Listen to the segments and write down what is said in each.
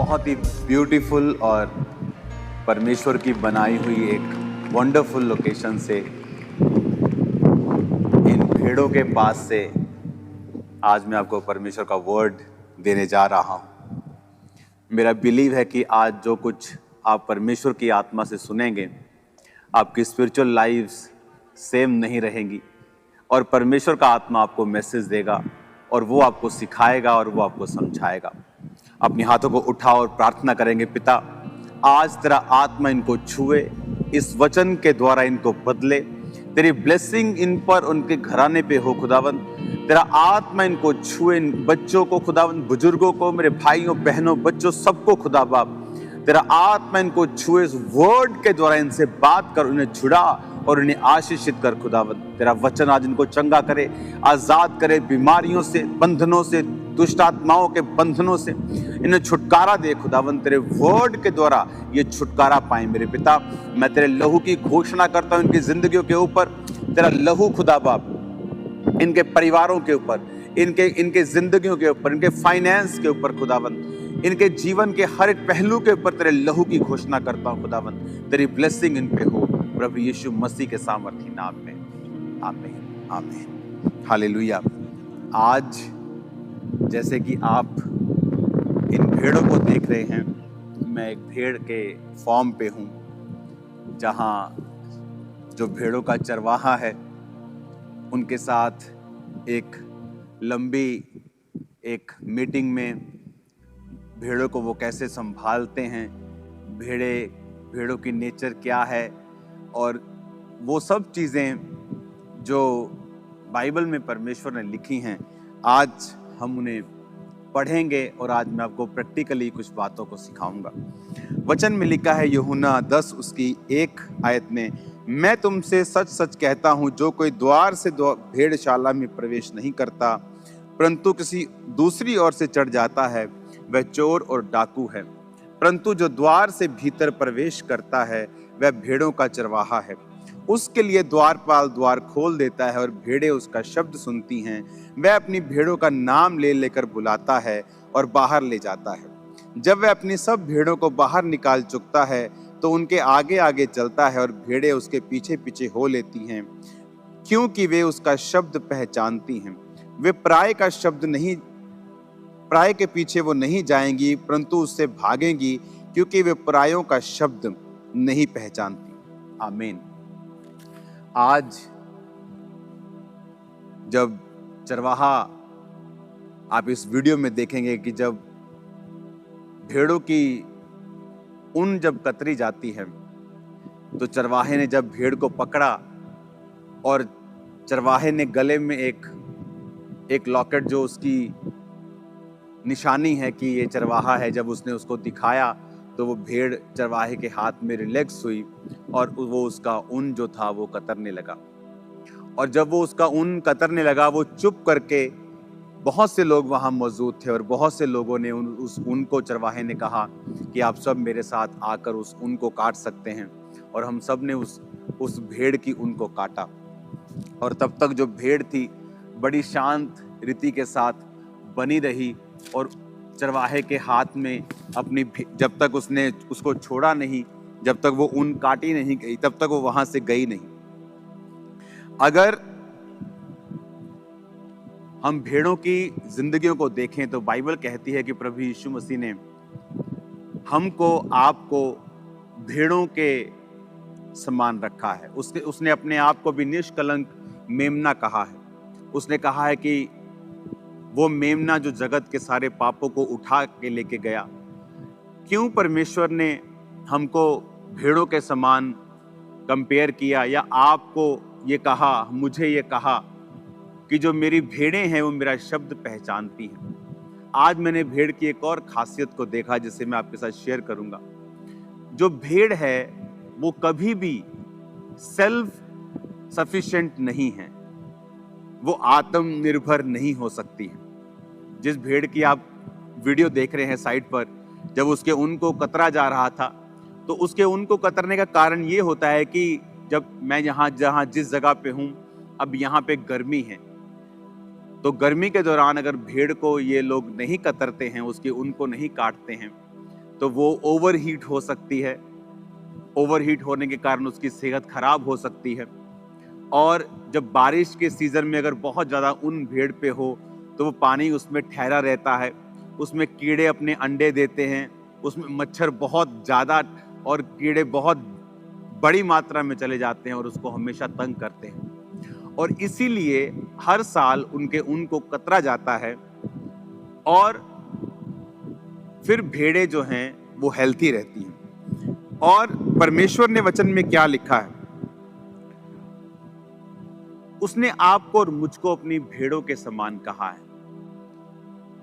बहुत ही ब्यूटीफुल और परमेश्वर की बनाई हुई एक वंडरफुल लोकेशन से, इन भेड़ों के पास से आज मैं आपको परमेश्वर का वर्ड देने जा रहा हूँ। मेरा बिलीव है कि आज जो कुछ आप परमेश्वर की आत्मा से सुनेंगे, आपकी स्पिरिचुअल लाइफ्स सेम नहीं रहेंगी और परमेश्वर का आत्मा आपको मैसेज देगा और वो आपको सिखाएगा और वो आपको समझाएगा। अपने हाथों को उठाओ और प्रार्थना करेंगे। पिता, आज तेरा आत्मा इनको छुए, इस वचन के द्वारा इनको बदले, तेरी ब्लेसिंग इन पर, उनके घराने पे हो खुदावंद। तेरा आत्मा इनको छुए, इन बच्चों को खुदावंद, बुजुर्गों को, मेरे भाइयों बहनों बच्चों सबको खुदा बाप, तेरा आत्मा इनको छुए, इस वर्ड के द्वारा इनसे बात कर, उन्हें छुड़ा और उन्हें आशीषित कर खुदावंद। तेरा वचन आज इनको चंगा करे, आजाद करे, बीमारियों से, बंधनों से, दुष्ट आत्माओं के बंधनों से इन्हें छुटकारा दे खुदावंद। तेरे वर्ड के द्वारा ये छुटकारा पाए मेरे पिता। मैं तेरे लहू की घोषणा करता हूं इनकी जिंदगियों के ऊपर। तेरा लहू खुदा बाप इनके परिवारों के ऊपर, इनके जिंदगियों के ऊपर, इनके फाइनेंस के ऊपर खुदावंद, इनके जीवन के हर एक पहलू के ऊपर तेरे लहू की घोषणा करता हूं खुदावंद। तेरी ब्लेसिंग इन पे हो प्रभु यीशु मसीह के सामर्थी नाम में, आमीन आमीन हालेलुया। आज जैसे कि आप इन भेड़ों को देख रहे हैं, मैं एक भेड़ के फॉर्म पे हूँ, जहाँ जो भेड़ों का चरवाहा है उनके साथ एक लंबी एक मीटिंग में भेड़ों को वो कैसे संभालते हैं, भेड़ों की नेचर क्या है, और वो सब चीज़ें जो बाइबल में परमेश्वर ने लिखी हैं, आज हम उन्हें पढ़ेंगे और आज मैं आपको प्रैक्टिकली कुछ बातों को सिखाऊंगा। वचन में लिखा है यूहन्ना 10 उसकी 1 आयत में, मैं तुमसे सच सच कहता हूं, जो कोई द्वार से भेड़शाला में प्रवेश नहीं करता परंतु किसी दूसरी ओर से चढ़ जाता है, वह चोर और डाकू है। परंतु जो द्वार से भीतर प्रवेश करता है वह भेड़ों का चरवाहा है। उसके लिए द्वारपाल द्वार खोल देता है और भेड़ें उसका शब्द सुनती हैं। वह अपनी भेड़ों का नाम ले लेकर बुलाता है और बाहर ले जाता है। जब वह अपनी सब भेड़ों को बाहर निकाल चुकता है तो उनके आगे आगे चलता है और भेड़ें उसके पीछे पीछे हो लेती हैं, क्योंकि वे उसका शब्द पहचानती हैं। वे पराये के पीछे वो नहीं जाएंगी परंतु उससे भागेंगी, क्योंकि वे परायों का शब्द नहीं पहचानती। आमीन। आज जब चरवाहा, आप इस वीडियो में देखेंगे कि जब भेड़ों की ऊन जब कतरी जाती है तो चरवाहे ने जब भेड़ को पकड़ा और चरवाहे ने गले में एक लॉकेट, जो उसकी निशानी है कि ये चरवाहा है, जब उसने उसको दिखाया तो वो भेड़ चरवाहे के हाथ में रिलैक्स हुई और वो उसका ऊन जो था वो कतरने लगा। और जब वो उसका ऊन कतरने लगा, वो चुप करके, बहुत से लोग वहाँ मौजूद थे और बहुत से लोगों ने उस ऊन को, चरवाहे ने कहा कि आप सब मेरे साथ आकर उस ऊन को काट सकते हैं। और हम सब ने उस भेड़ की ऊन को काटा। और तब तक जो भेड़ थी बड़ी शांत रीति के साथ बनी रही और चरवाहे के हाथ में अपनी, जब तक उसने उसको छोड़ा नहीं, जब तक वो ऊन काटी नहीं गई, तब तक वो वहां से गई नहीं। अगर हम भेड़ों की जिंदगियों को देखें तो बाइबल कहती है कि प्रभु यीशु मसीह ने हमको, आपको भेड़ों के समान रखा है। उसने अपने आप को भी निष्कलंक मेमना कहा है। उसने कहा है कि वो मेमना जो जगत के सारे पापों को उठा के लेके गया। क्यों परमेश्वर ने हमको भेड़ों के समान कंपेयर किया, या आपको ये कहा, मुझे ये कहा कि जो मेरी भेड़ें हैं वो मेरा शब्द पहचानती हैं। आज मैंने भेड़ की एक और खासियत को देखा जिसे मैं आपके साथ शेयर करूंगा। जो भेड़ है वो कभी भी सेल्फ सफिशिएंट नहीं है, वो आत्मनिर्भर नहीं हो सकती है। जिस भेड़ की आप वीडियो देख रहे हैं साइड पर, जब उसके ऊन को कतरा जा रहा था तो उसके ऊन को कतरने का कारण ये होता है कि जब मैं जहाँ जिस जगह पे हूँ, अब यहाँ पे गर्मी है, तो गर्मी के दौरान अगर भेड़ को ये लोग नहीं कतरते हैं, उसके ऊन को नहीं काटते हैं, तो वो ओवरहीट हो सकती है। ओवरहीट होने के कारण उसकी सेहत खराब हो सकती है। और जब बारिश के सीजन में अगर बहुत ज़्यादा ऊन भेड़ पे हो तो वो पानी उसमें ठहरा रहता है, उसमें कीड़े अपने अंडे देते हैं, उसमें मच्छर बहुत ज़्यादा और कीड़े बहुत बड़ी मात्रा में चले जाते हैं और उसको हमेशा तंग करते हैं। और इसीलिए हर साल उनके ऊन को कतरा जाता है और फिर भेड़ें जो हैं वो हेल्थी रहती हैं। और परमेश्वर ने वचन में क्या लिखा है, उसने आपको और मुझको अपनी भेड़ों के समान कहा है।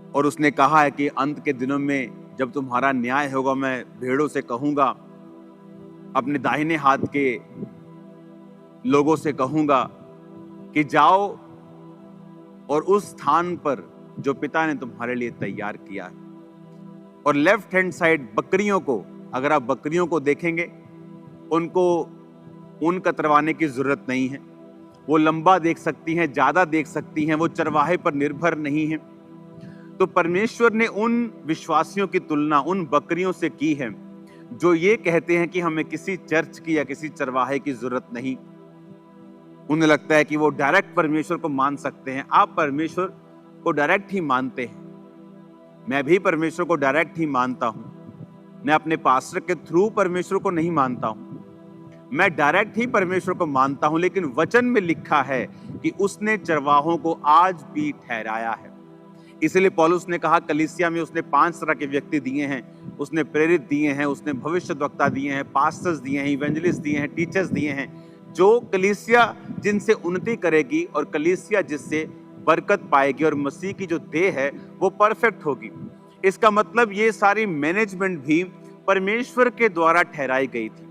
और उसने कहा है कि अंत के दिनों में जब तुम्हारा न्याय होगा, मैं भेड़ों से कहूंगा, अपने दाहिने हाथ के लोगों से कहूंगा कि जाओ और उस स्थान पर जो पिता ने तुम्हारे लिए तैयार किया है। और लेफ्ट हैंड साइड बकरियों को, अगर आप बकरियों को देखेंगे, उनको ऊन कतरवाने की जरूरत नहीं है। वो लंबा देख सकती हैं, ज्यादा देख सकती हैं, वो चरवाहे पर निर्भर नहीं है। तो परमेश्वर ने उन विश्वासियों की तुलना उन बकरियों से की है जो ये कहते हैं कि हमें किसी चर्च की या किसी चरवाहे की जरूरत नहीं। उन्हें लगता है कि वो डायरेक्ट परमेश्वर को मान सकते हैं। आप परमेश्वर को डायरेक्ट ही मानते हैं, मैं भी परमेश्वर को डायरेक्ट ही मानता हूं। मैं अपने पास्टर के थ्रू परमेश्वर को नहीं मानता हूं, मैं डायरेक्ट ही परमेश्वर को मानता हूं। लेकिन वचन में लिखा है कि उसने चरवाहों को आज भी ठहराया है। इसलिए पौलुस ने कहा, कलीसिया में उसने 5 तरह के व्यक्ति दिए हैं। उसने प्रेरित दिए हैं, उसने भविष्यद्वक्ता दिए हैं, पास्टर्स दिए हैं, इवेंजलिस्ट दिए हैं, टीचर्स दिए हैं, जो कलीसिया जिनसे उन्नति करेगी और कलीसिया जिससे बरकत पाएगी और मसीह की जो देह है वो परफेक्ट होगी। इसका मतलब ये सारी मैनेजमेंट भी परमेश्वर के द्वारा ठहराई गई थी।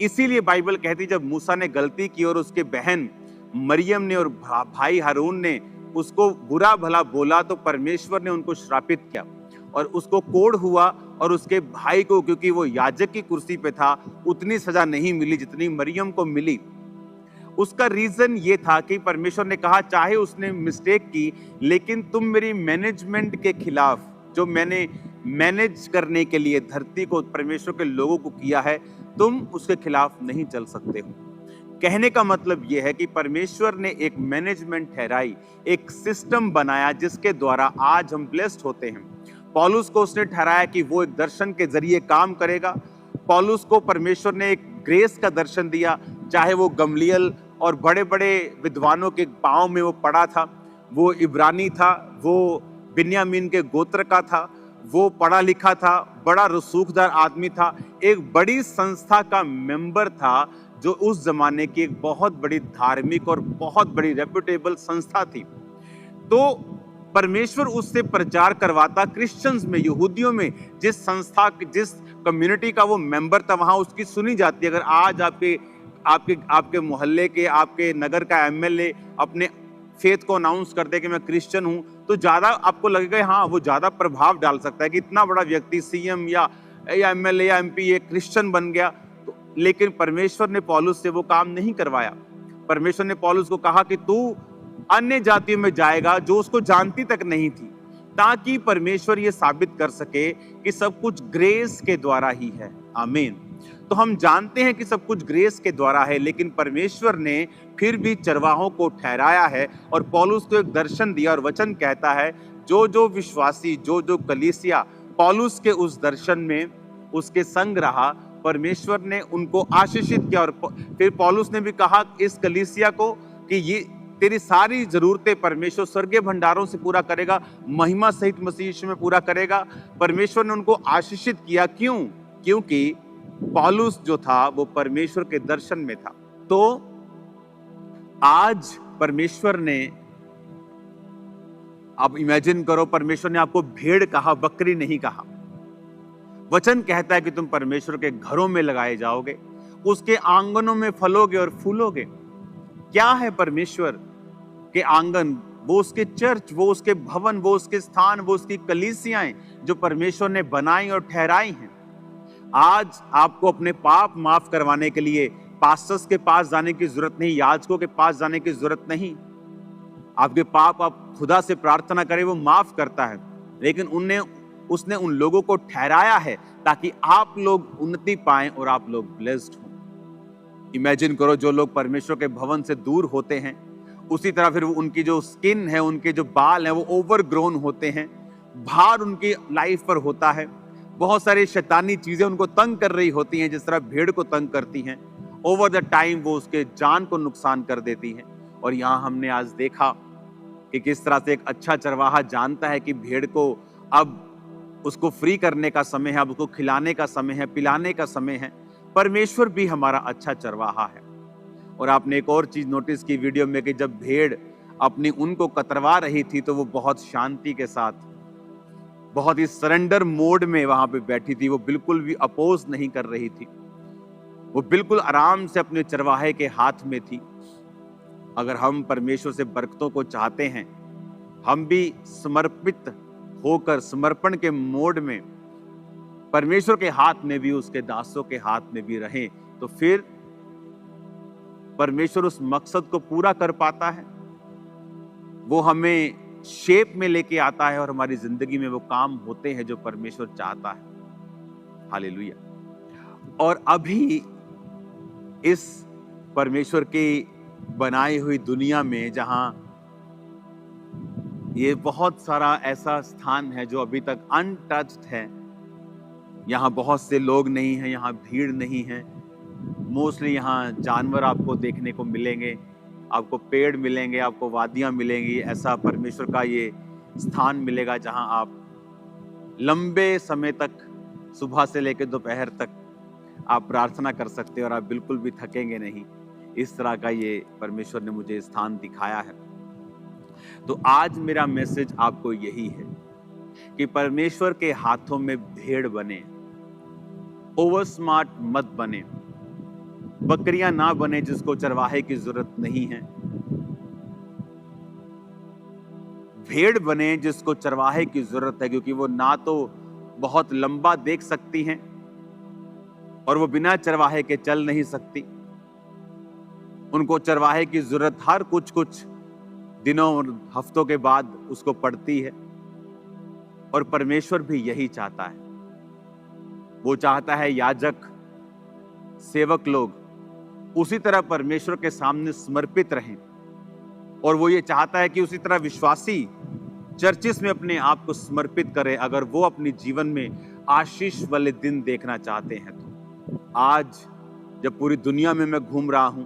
इसीलिए बाइबल कहती, जब मूसा ने गलती की और उसके बहन मरियम ने और भाई हारून ने उसको बुरा भला बोला, तो परमेश्वर ने उनको श्रापित किया और उसको कोढ़ हुआ। और उसके भाई को, क्योंकि वो याजक की कुर्सी पे था, उतनी सजा नहीं मिली जितनी मरियम को मिली। उसका रीजन ये था कि परमेश्वर ने कहा, चाहे उसने मिस्टेक की, लेकिन तुम मेरी मैनेजमेंट के खिलाफ, जो मैंने मैनेज करने के लिए धरती को, परमेश्वर के लोगों को किया है, तुम उसके खिलाफ नहीं चल सकते हो। कहने का मतलब यह है कि परमेश्वर ने एक मैनेजमेंट ठहराई, एक सिस्टम बनाया जिसके द्वारा आज हम ब्लेस्ड होते हैं। पौलुस को उसने ठहराया कि वो एक दर्शन के जरिए काम करेगा। पौलुस को परमेश्वर ने एक ग्रेस का दर्शन दिया, चाहे वो गमलियल और बड़े बड़े विद्वानों के पांव में वो पड़ा था, वो इब्रानी था, वो बिन्यामीन के गोत्र का था, वो पढ़ा लिखा था, बड़ा रसूखदार आदमी था, एक बड़ी संस्था का मेंबर था जो उस जमाने की एक बहुत बड़ी धार्मिक और बहुत बड़ी रेप्यूटेबल संस्था थी। तो परमेश्वर उससे प्रचार करवाता क्रिश्चियंस में, यहूदियों में, जिस संस्था, जिस कम्युनिटी का वो मेंबर था, वहां उसकी सुनी जाती है। अगर आज आपके मोहल्ले के, आपके नगर का एमएलए अपने फेथ को अनाउंस कर दे कि मैं क्रिश्चियन हूं, तो ज्यादा आपको लगेगा हाँ वो ज्यादा प्रभाव डाल सकता है कि इतना बड़ा व्यक्ति सीएम या एमएलए या एमपी ये क्रिश्चियन बन गया। तो लेकिन परमेश्वर ने पौलुस से वो काम नहीं करवाया। परमेश्वर ने पौलुस को कहा कि तू अन्य जातियों में जाएगा जो उसको जानती तक नहीं थी, ताकि परमेश्वर ये साबित कर सके कि सब कुछ ग्रेस के द्वारा ही है। आमीन। तो हम जानते हैं कि सब कुछ ग्रेस के द्वारा है, लेकिन परमेश्वर ने फिर भी चरवाहों को ठहराया है और पौलुस को एक दर्शन दिया। और वचन कहता है, जो जो विश्वासी, जो जो कलीसिया पौलुस के उस दर्शन में उसके संग रहा, परमेश्वर ने उनको आशीषित किया। और फिर पौलुस ने भी कहा इस कलीसिया को कि ये तेरी सारी जरूरतें परमेश्वर स्वर्गीय भंडारों से पूरा करेगा, महिमा सहित मसीह यीशु में पूरा करेगा। परमेश्वर ने उनको आशीषित किया। क्यों? क्योंकि पौलुस जो था वो परमेश्वर के दर्शन में था। तो आज परमेश्वर ने, आप इमेजिन करो, परमेश्वर ने आपको भेड़ कहा, बकरी नहीं कहा। वचन कहता है कि तुम परमेश्वर के घरों में लगाए जाओगे, उसके आंगनों में फलोगे और फूलोगे। क्या है परमेश्वर के आंगन? वो उसके चर्च, वो उसके भवन, वो उसके स्थान, वो उसकी कलीसियाएं जो परमेश्वर ने बनाई और ठहराई हैं। आज आपको अपने पाप माफ करवाने के लिए पास्टर्स के पास जाने की जरूरत नहीं, याजकों के पास जाने की जरूरत नहीं। आपके पाप आप खुदा से प्रार्थना करें, वो माफ करता है। लेकिन उसने उन लोगों को ठहराया है ताकि आप लोग उन्नति पाएं और आप लोग ब्लेस्ड हो। इमेजिन करो, जो लोग परमेश्वर के भवन से दूर होते हैं, उसी तरह फिर उनकी जो स्किन है, उनके जो बाल हैं, वो ओवरग्रोन होते हैं, भार उनकी लाइफ पर होता है, बहुत सारी शैतानी चीजें उनको तंग कर रही होती हैं, जिस तरह भेड़ को तंग करती हैं। ओवर द टाइम वो उसके जान को नुकसान कर देती हैं। और यहाँ हमने आज देखा कि किस तरह से एक अच्छा चरवाहा जानता है कि भेड़ को अब उसको फ्री करने का समय है, अब उसको खिलाने का समय है, पिलाने का समय है। परमेश्वर भी हमारा अच्छा चरवाहा है। और आपने एक और चीज नोटिस की वीडियो में कि जब भेड़ अपनी उनको कतरवा रही थी तो वो बहुत शांति के साथ, बहुत ही सरेंडर मोड में वहां पे बैठी थी। वो बिल्कुल भी अपोज नहीं कर रही थी, वो बिल्कुल आराम से अपने चरवाहे के हाथ में थी। अगर हम परमेश्वर से बरकतों को चाहते हैं, हम भी समर्पित होकर समर्पण के मोड में परमेश्वर के हाथ में भी, उसके दासों के हाथ में भी रहें, तो फिर परमेश्वर उस मकसद को पूरा कर पाता है। वो हमें शेप में लेके आता है और हमारी जिंदगी में वो काम होते हैं जो परमेश्वर चाहता है। हालेलुया। और अभी इस परमेश्वर की बनाई हुई दुनिया में, जहां ये बहुत सारा ऐसा स्थान है जो अभी तक अनटच्ड है, यहाँ बहुत से लोग नहीं हैं, यहाँ भीड़ नहीं है, मोस्टली यहाँ जानवर आपको देखने को मिलेंगे, आपको पेड़ मिलेंगे, आपको वादियां मिलेंगी। ऐसा परमेश्वर का ये स्थान मिलेगा जहां आप लंबे समय तक, सुबह से लेकर दोपहर तक आप प्रार्थना कर सकते हैं और आप बिल्कुल भी थकेंगे नहीं। इस तरह का ये परमेश्वर ने मुझे स्थान दिखाया है। तो आज मेरा मैसेज आपको यही है कि परमेश्वर के हाथों में भेड़ बने, ओवर स्मार्ट मत बने, बकरियां ना बने जिसको चरवाहे की जरूरत नहीं है, भेड़ बने जिसको चरवाहे की जरूरत है, क्योंकि वो ना तो बहुत लंबा देख सकती हैं और वो बिना चरवाहे के चल नहीं सकती। उनको चरवाहे की जरूरत हर कुछ कुछ दिनों और हफ्तों के बाद उसको पड़ती है। और परमेश्वर भी यही चाहता है। वो चाहता है याजक, सेवक लोग उसी तरह परमेश्वर के सामने समर्पित रहें, और वो ये चाहता है कि उसी तरह विश्वासी चर्चिस में अपने आप को समर्पित करें, अगर वो अपने जीवन में आशीष वाले दिन देखना चाहते हैं। तो आज जब पूरी दुनिया में मैं घूम रहा हूं,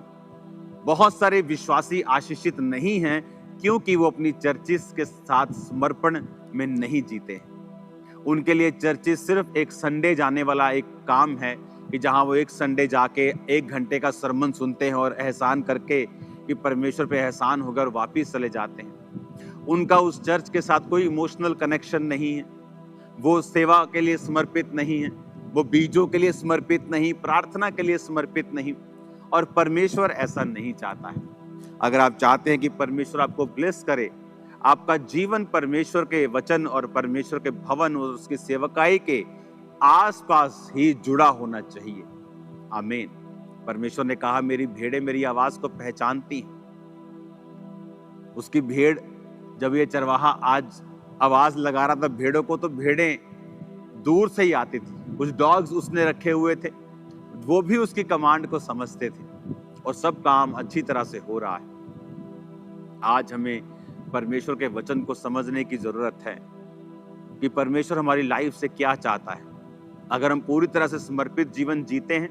बहुत सारे विश्वासी आशीषित नहीं हैं क्योंकि वो अपनी चर्चिस के साथ समर्पण में नहीं जीते हैं। उनके लिए चर्चिस सिर्फ एक संडे जाने वाला एक काम है कि जहां वो एक संडे जाके 1 घंटे का सरमन सुनते हैं और एहसान करके कि परमेश्वर पे एहसान होकर वापिस चले जाते हैं। उनका उस चर्च के साथ कोई इमोशनल कनेक्शन नहीं है, वो सेवा के लिए समर्पित नहीं है, वो बीजों के लिए समर्पित नहीं, प्रार्थना के लिए समर्पित नहीं। और परमेश्वर ऐसा नहीं चाहता है। अगर आप चाहते हैं कि परमेश्वर आपको ब्लेस करे, आपका जीवन परमेश्वर के वचन और परमेश्वर के भवन और उसकी सेवकाई के आसपास ही जुड़ा होना चाहिए। आमीन। परमेश्वर ने कहा, मेरी भेड़ें मेरी आवाज को पहचानती हैं। उसकी भेड़, जब ये चरवाहा आज आवाज लगा रहा था भेड़ों को, तो भेड़ें दूर से ही आती थी। कुछ डॉग्स उसने रखे हुए थे, वो भी उसकी कमांड को समझते थे और सब काम अच्छी तरह से हो रहा है। आज हमें परमेश्वर के वचन को समझने की जरूरत है कि परमेश्वर हमारी लाइफ से क्या चाहता है। अगर हम पूरी तरह से समर्पित जीवन जीते हैं,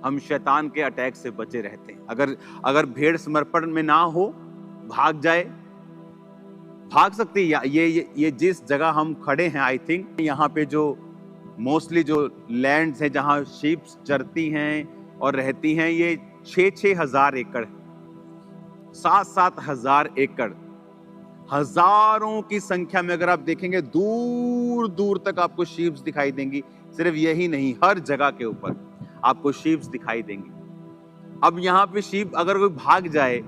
हम शैतान के अटैक से बचे रहते हैं। अगर भेड़ समर्पण में ना हो, भाग जाए, भाग सकती है। ये जिस जगह हम खड़े हैं, आई थिंक यहाँ पे जो मोस्टली जो लैंड्स हैं जहाँ शीप चरती हैं और रहती हैं, ये 6-6 हजार एकड़, 7-7 हजार एकड़, हजारों की संख्या में अगर आप देखेंगे, दूर दूर तक आपको शीप्स दिखाई देंगी। सिर्फ यही नहीं, हर जगह के ऊपर आपको शीप्स दिखाई देंगी। अब यहाँ पे शीप अगर कोई भाग जाए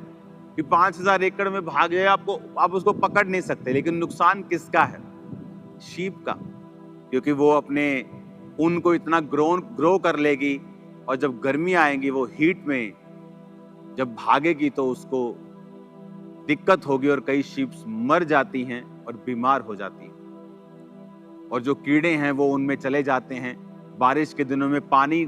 कि 5000 एकड़ में भाग जाए, आप उसको पकड़ नहीं सकते। लेकिन नुकसान किसका है? शीप का, क्योंकि वो अपने ऊन को इतना ग्रो कर लेगी और जब गर्मी आएंगी, वो हीट में जब भागेगी तो उसको दिक्कत होगी और कई शीप्स मर जाती हैं और बीमार हो जाती हैं। और जो कीड़े हैं वो उनमें चले जाते हैं। बारिश के दिनों में पानी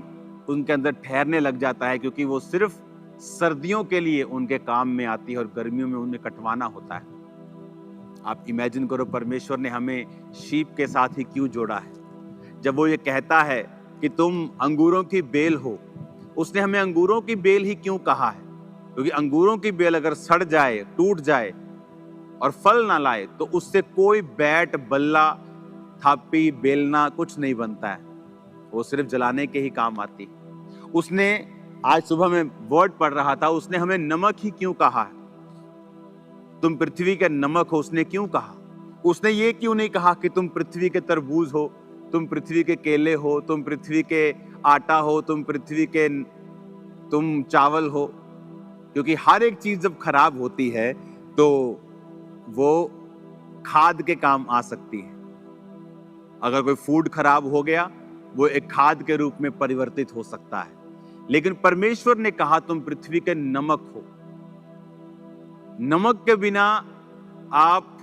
उनके अंदर ठहरने लग जाता है, क्योंकि वो सिर्फ सर्दियों के लिए उनके काम में आती है और गर्मियों में उन्हें कटवाना होता है। आप इमेजिन करो, परमेश्वर ने हमें शीप के साथ ही क्यों जोड़ा है। जब वो ये कहता है कि तुम अंगूरों की बेल हो, उसने हमें अंगूरों की बेल ही क्यों कहा है? क्योंकि अंगूरों की बेल अगर सड़ जाए, टूट जाए और फल ना लाए, तो उससे कोई बैट, बल्ला, थापी, बेलना कुछ नहीं बनता है। वो सिर्फ जलाने के ही काम आती है। उसने, आज सुबह में वर्ड पढ़ रहा था, उसने हमें नमक ही क्यों कहा है? तुम पृथ्वी के नमक हो, उसने क्यों कहा? उसने ये क्यों नहीं कहा कि तुम पृथ्वी के तरबूज हो, तुम पृथ्वी के केले हो, तुम पृथ्वी के आटा हो, तुम चावल हो? क्योंकि हर एक चीज जब खराब होती है तो वो खाद के काम आ सकती है। अगर कोई फूड खराब हो गया, वो एक खाद के रूप में परिवर्तित हो सकता है। लेकिन परमेश्वर ने कहा तुम पृथ्वी के नमक हो। नमक के बिना आप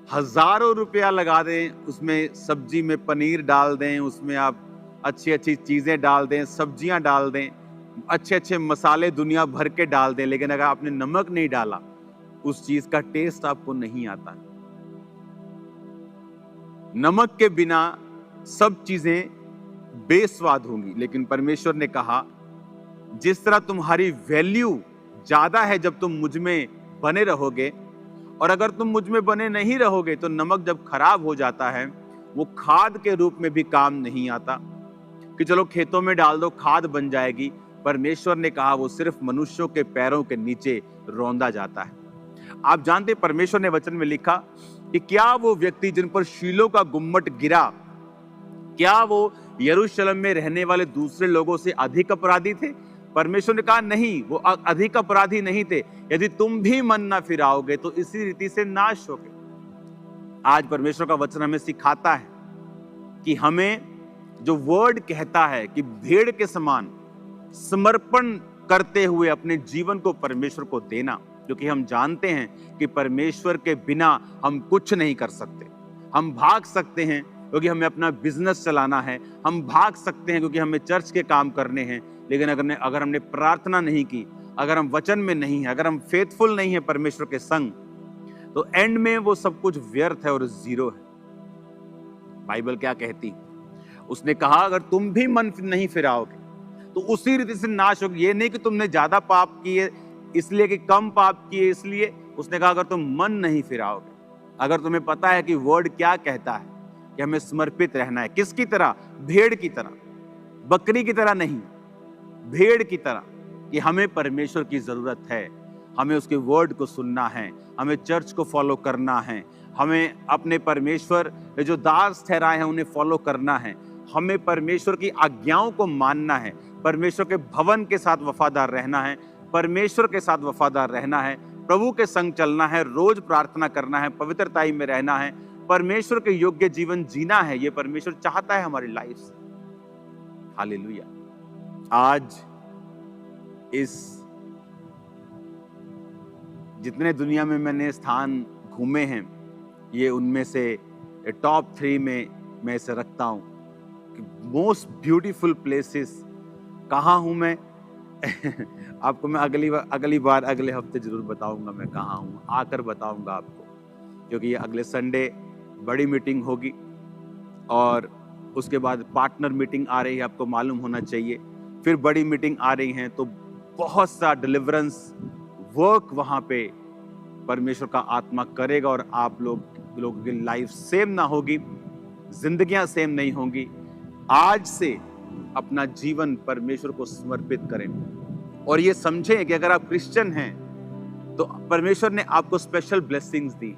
हजारों रुपया लगा दें, उसमें सब्जी में पनीर डाल दें, उसमें आप अच्छी अच्छी चीजें डाल दें, सब्जियां डाल दें, अच्छे अच्छे मसाले दुनिया भर के डाल दें, लेकिन अगर आपने नमक नहीं डाला, उस चीज का टेस्ट आपको नहीं आता। नमक के बिना सब चीजें बेस्वाद होंगी। लेकिन परमेश्वर ने कहा, जिस तरह तुम्हारी वैल्यू ज्यादा है जब तुम मुझ में बने रहोगे, और अगर तुम मुझ में बने नहीं रहोगे तो नमक जब खराब हो जाता है, वो खाद के रूप में भी काम नहीं आता कि चलो खेतों में डाल दो, खाद बन जाएगी। परमेश्वर ने कहा वो सिर्फ मनुष्यों के पैरों के नीचे रौंदा जाता है। आप जानते, परमेश्वर ने वचन में लिखा कि क्या वो व्यक्ति जिन पर शीलो का गुम्मट गिरा, क्या वो यरूशलेम में रहने वाले दूसरे लोगों से अधिक अपराधी थे? परमेश्वर ने कहा नहीं, वो अधिक अपराधी नहीं थे। यदि तुम भी मन ना फिराओगे तो इसी रीति से नाश होगे। आज परमेश्वर का वचन हमें सिखाता है कि हमें जो वर्ड कहता है कि भेड़ के समान समर्पण करते हुए अपने जीवन को परमेश्वर को देना, क्योंकि हम जानते हैं कि परमेश्वर के बिना हम कुछ नहीं कर सकते। हम भाग सकते हैं क्योंकि हमें अपना बिजनेस चलाना है, हम भाग सकते हैं क्योंकि हमें चर्च के काम करने हैं, लेकिन अगर हमने प्रार्थना नहीं की, अगर हम वचन में नहीं है, अगर हम फेथफुल नहीं है परमेश्वर के संग, तो एंड में वो सब कुछ व्यर्थ है और जीरो है। बाइबल क्या कहती? उसने कहा अगर तुम भी मन नहीं फिराओगे तो उसी रीति से नाश होगी। ये नहीं कि तुमने ज्यादा पाप किए इसलिए, कि कम पाप किए इसलिए। उसने कहा अगर तुम मन नहीं फिराओगे, अगर तुम्हें पता है कि वर्ड क्या कहता है कि हमें समर्पित रहना है, किसकी तरह? भेड़ की तरह, बकरी की तरह नहीं, भेड़ की तरह, कि हमें परमेश्वर की जरूरत है, हमें उसके वर्ड को सुनना है, हमें चर्च को फॉलो करना है, हमें अपने परमेश्वर जो दास ठहराए हैं उन्हें फॉलो करना है, हमें परमेश्वर की आज्ञाओं को मानना है, परमेश्वर के भवन के साथ वफादार रहना है, परमेश्वर के साथ वफादार रहना है, प्रभु के संग चलना है, रोज प्रार्थना करना है, पवित्रताई में रहना है, परमेश्वर के योग्य जीवन जीना है। ये परमेश्वर चाहता है हमारी लाइफ से। हालेलुया। आज इस जितने दुनिया में मैंने स्थान घूमे हैं, ये उनमें से टॉप 3 में मैं इसे रखता हूं कि मोस्ट ब्यूटीफुल प्लेसेस कहाँ हूं मैं। आपको मैं अगली बार अगले हफ्ते जरूर बताऊंगा मैं कहाँ हूं, आकर बताऊंगा आपको, क्योंकि ये अगले संडे बड़ी मीटिंग होगी और उसके बाद पार्टनर मीटिंग आ रही है, आपको मालूम होना चाहिए। फिर बड़ी मीटिंग आ रही है, तो बहुत सा डिलीवरेंस वर्क वहां पे परमेश्वर का आत्मा करेगा और आप लोगों की लाइफ सेम ना होगी, जिंदगियां सेम नहीं होंगी। आज से अपना जीवन परमेश्वर को समर्पित करें और ये समझें कि अगर आप क्रिश्चियन हैं तो परमेश्वर ने आपको स्पेशल ब्लेसिंग्स दी,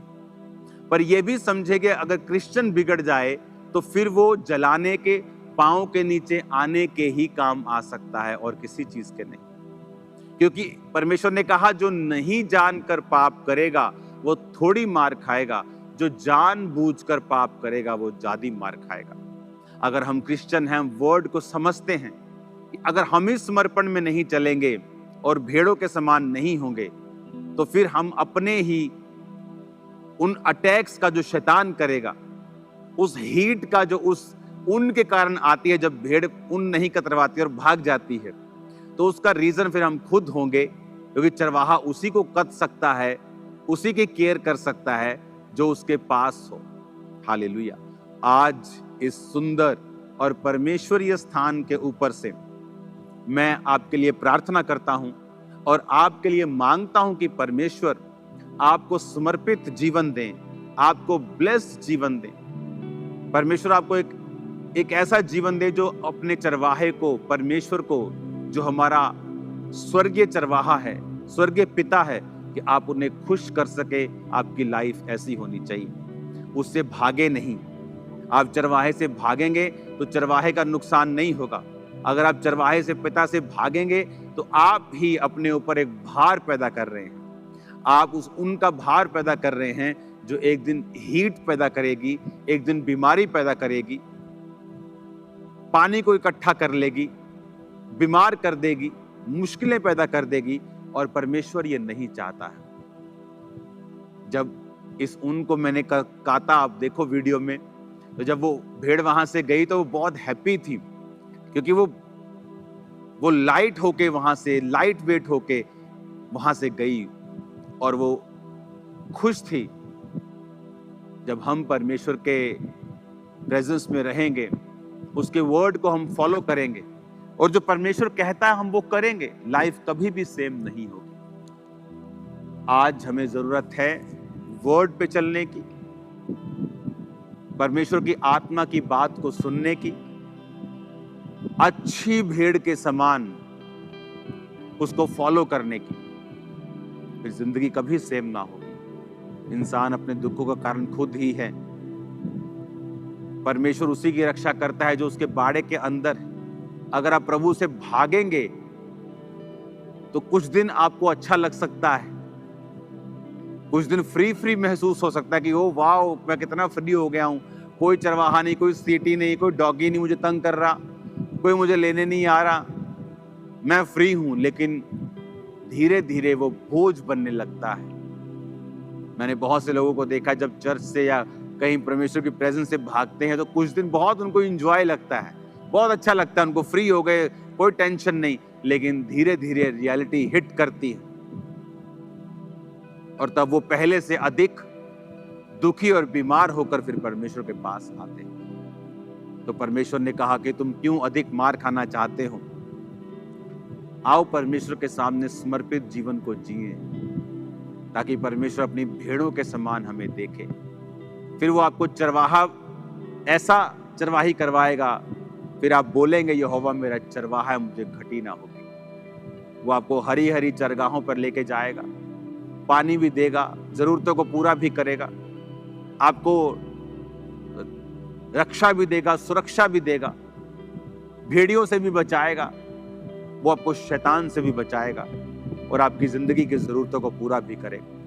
पर यह भी समझे कि अगर क्रिश्चियन बिगड़ जाए तो फिर वो जलाने के, पांव के नीचे आने के ही काम आ सकता है और किसी चीज के नहीं। क्योंकि परमेश्वर ने कहा जो नहीं जानकर पाप करेगा वो थोड़ी मार खाएगा, जो जानबूझकर पाप करेगा वो ज्यादा मार खाएगा। अगर हम क्रिश्चियन हैं, हम वर्ड को समझते हैं कि अगर हम इस समर्पण में नहीं चलेंगे और भेड़ों के समान नहीं होंगे तो फिर हम अपने ही उन अटैक्स का जो शैतान करेगा उस हीट का जो उस ऊन के कारण आती है, जब भेड़ ऊन नहीं कतरवाती और भाग जाती है, तो उसका रीजन फिर हम खुद होंगे, क्योंकि चरवाहा उसी को कत सकता है, उसी की केयर कर सकता है जो उसके पास हो। हालेलुया। आज इस सुंदर और परमेश्वरीय स्थान के ऊपर से मैं आपके लिए प्रार्थना करता हूं और आपके लिए मांगता हूं कि परमेश्वर आपको समर्पित जीवन दें, आपको ब्लेस्ड जीवन दें। परमेश्वर आपको एक ऐसा जीवन दे जो अपने चरवाहे को, परमेश्वर को, जो हमारा स्वर्गीय चरवाहा है, स्वर्गीय पिता है, कि आप उन्हें खुश कर सके। आपकी लाइफ ऐसी होनी चाहिए, उससे भागे नहीं। आप चरवाहे से भागेंगे तो चरवाहे का नुकसान नहीं होगा। अगर आप चरवाहे से, पिता से भागेंगे तो आप ही अपने ऊपर एक भार पैदा कर रहे हैं। आप उनका भार पैदा कर रहे हैं जो एक दिन हीट पैदा करेगी, एक दिन बीमारी पैदा करेगी, पानी को इकट्ठा कर लेगी, बीमार कर देगी, मुश्किलें पैदा कर देगी। और परमेश्वर ये नहीं चाहता है। जब इस ऊन को मैंने काता, आप देखो वीडियो में, तो जब वो भेड़ वहां से गई तो वो बहुत हैप्पी थी, क्योंकि वो लाइट होके वहां से, लाइट वेट होके वहां से गई और वो खुश थी। जब हम परमेश्वर के प्रेजेंस में रहेंगे, उसके वर्ड को हम फॉलो करेंगे और जो परमेश्वर कहता है हम वो करेंगे, लाइफ कभी भी सेम नहीं होगी। आज हमें जरूरत है वर्ड पे चलने की, परमेश्वर की आत्मा की बात को सुनने की, अच्छी भेड़ के समान उसको फॉलो करने की। फिर जिंदगी कभी सेम ना होगी। इंसान अपने दुखों का कारण खुद ही है। परमेश्वर उसी की रक्षा करता है जो उसके बाड़े के अंदर है। अगर आप प्रभु से भागेंगे तो कुछ दिन आपको अच्छा लग सकता है, कुछ दिन फ्री महसूस हो सकता है कि ओ वाह, मैं कितना फ्री हो गया हूं, कोई चरवाहा नहीं, कोई सीटी नहीं, कोई डॉगी नहीं मुझे तंग कर रहा, कोई मुझे लेने नहीं आ रहा, मैं फ्री हूं। लेकिन धीरे धीरे वो बोझ बनने लगता है। मैंने बहुत से लोगों को देखा, जब चर्च से या कहीं परमेश्वर की प्रेजेंस से भागते हैं तो कुछ दिन बहुत उनको एंजॉय लगता है, बहुत अच्छा लगता है, उनको फ्री हो गए, कोई टेंशन नहीं। लेकिन धीरे धीरे रियलिटी हिट करती है और तब वो पहले से अधिक दुखी और बीमार होकर फिर परमेश्वर के पास आते हैं। तो परमेश्वर ने कहा कि तुम क्यों अधिक मार खाना चाहते हो, आओ परमेश्वर के सामने समर्पित जीवन को जिए, ताकि परमेश्वर अपनी भेड़ों के समान हमें देखे। फिर वो आपको चरवाहा, ऐसा चरवाही करवाएगा, फिर आप बोलेंगे यहोवा मेरा चरवाहा है, मुझे घटी ना होगी। वो आपको हरी हरी चरगाहों पर लेके जाएगा, पानी भी देगा, जरूरतों को पूरा भी करेगा, आपको रक्षा भी देगा, सुरक्षा भी देगा, भेड़ियों से भी बचाएगा, वो आपको शैतान से भी बचाएगा और आपकी जिंदगी की जरूरतों को पूरा भी करेगा।